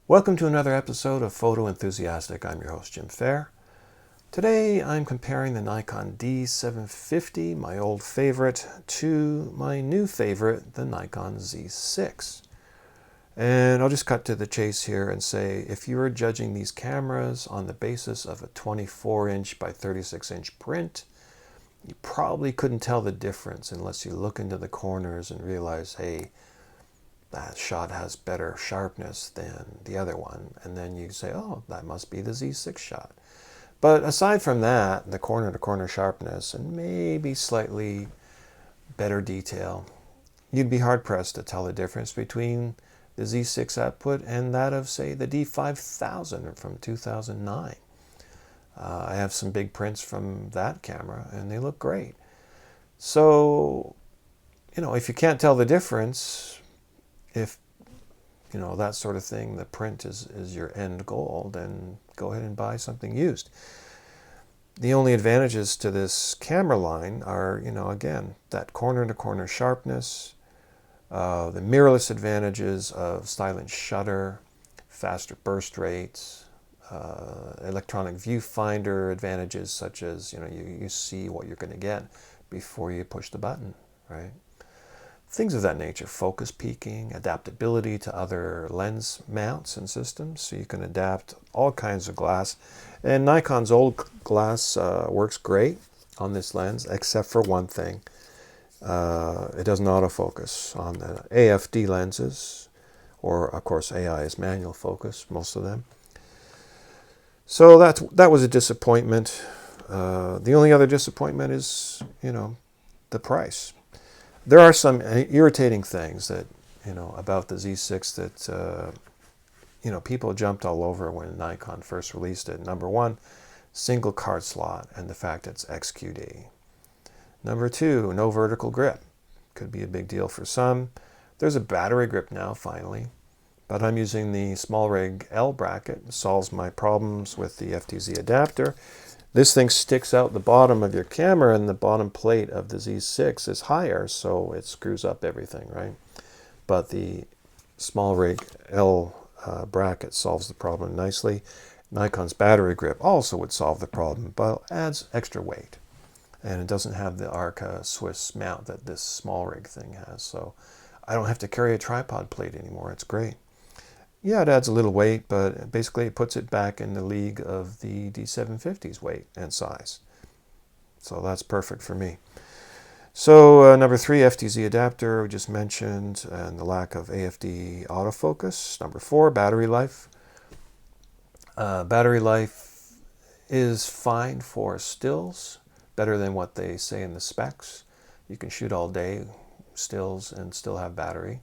Welcome to another episode of Photo Enthusiastic. I'm your host, Jim Fair. Today I'm comparing the Nikon D750, my old favorite, to my new favorite, the Nikon Z6. And I'll just cut to the chase here and say, if you were judging these cameras on the basis of a 24-inch by 36-inch print, you probably couldn't tell the difference unless you look into the corners and realize, hey, that shot has better sharpness than the other one. And then you say, oh, that must be the Z6 shot. But aside from that, the corner-to-corner sharpness and maybe slightly better detail, you'd be hard-pressed to tell the difference between the Z6 output and that of, say, the D5000 from 2009. I have some big prints from that camera, and they look great. So, if you can't tell the difference, if that sort of thing, the print is your end goal, then go ahead and buy something used. The only advantages to this camera line are, again, that corner-to-corner sharpness, the mirrorless advantages of silent shutter, faster burst rates, electronic viewfinder advantages such as, you see what you're going to get before you push the button, right? Things of that nature, focus peaking, adaptability to other lens mounts and systems, so you can adapt all kinds of glass. And Nikon's old glass works great on this lens, except for one thing. It doesn't autofocus on the AFD lenses, or of course AI is manual focus, most of them. So that was a disappointment. The only other disappointment is, the price. There are some irritating things that, about the Z6 that, people jumped all over when Nikon first released it. Number one, single card slot and the fact it's XQD. Number two, no vertical grip. Could be a big deal for some. There's a battery grip now, finally. But I'm using the SmallRig L bracket. It solves my problems with the FTZ adapter. This thing sticks out the bottom of your camera, and the bottom plate of the Z6 is higher, so it screws up everything, right? But the SmallRig L bracket solves the problem nicely. Nikon's battery grip also would solve the problem, but adds extra weight. And it doesn't have the Arca Swiss mount that this SmallRig thing has, so I don't have to carry a tripod plate anymore. It's great. Yeah, it adds a little weight, but basically it puts it back in the league of the D750's weight and size. So that's perfect for me. So number three, FTZ adapter, we just mentioned, and the lack of AFD autofocus. Number four, battery life. Battery life is fine for stills, better than what they say in the specs. You can shoot all day stills and still have battery.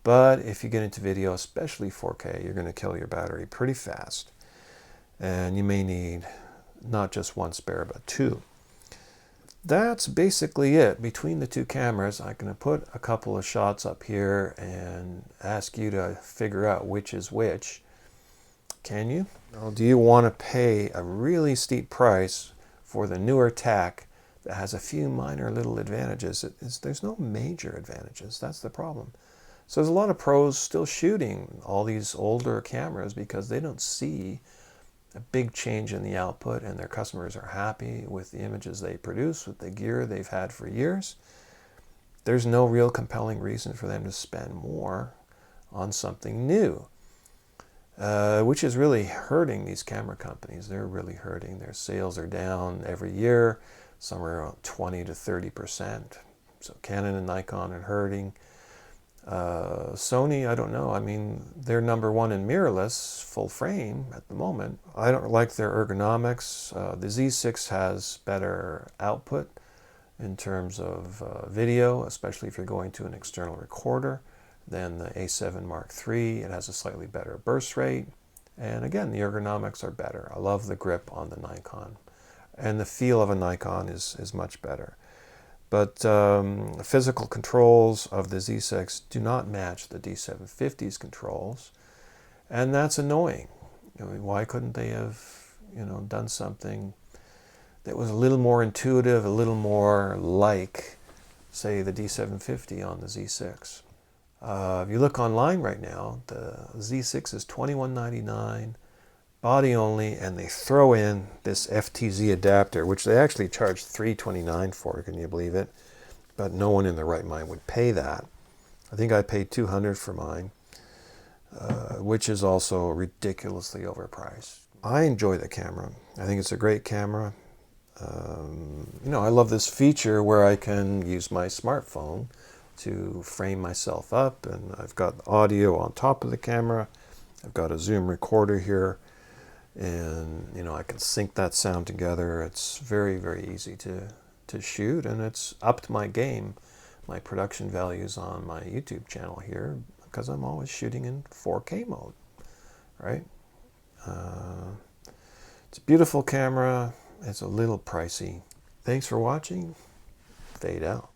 But if you get into video, especially 4K, you're going to kill your battery pretty fast. And you may need not just one spare, but two. That's basically it. Between the two cameras, I'm going to put a couple of shots up here and ask you to figure out which is which. Can you? Or do you want to pay a really steep price for the newer tech that has a few minor little advantages? There's no major advantages. That's the problem. So there's a lot of pros still shooting all these older cameras because they don't see a big change in the output, and their customers are happy with the images they produce with the gear they've had for years. There's no real compelling reason for them to spend more on something new, which is really hurting these camera companies. They're really hurting. Their sales are down every year, somewhere around 20 to 30%. So Canon and Nikon are hurting. Sony, I don't know. I mean, they're number one in mirrorless full frame at the moment. I don't like their ergonomics. The Z6 has better output in terms of video, especially if you're going to an external recorder, than the A7 Mark III. It has a slightly better burst rate. And again, the ergonomics are better. I love the grip on the Nikon. And the feel of a Nikon is much better. But physical controls of the Z6 do not match the D750's controls, and that's annoying. Why couldn't they have, done something that was a little more intuitive, a little more like, say, the D750 on the Z6? If you look online right now, the Z6 is $21.99, body only, and they throw in this FTZ adapter, which they actually charge $329 for, can you believe it? But no one in their right mind would pay that. I think I paid $200 for mine, which is also ridiculously overpriced. I enjoy the camera. I think it's a great camera. I love this feature where I can use my smartphone to frame myself up, and I've got audio on top of the camera. I've got a zoom recorder here, and I can sync that sound together. It's very, very easy to shoot, and it's upped my game, my production values on my YouTube channel here, because I'm always shooting in 4K mode, right? It's a beautiful camera. It's a little pricey. Thanks for watching. Fade out.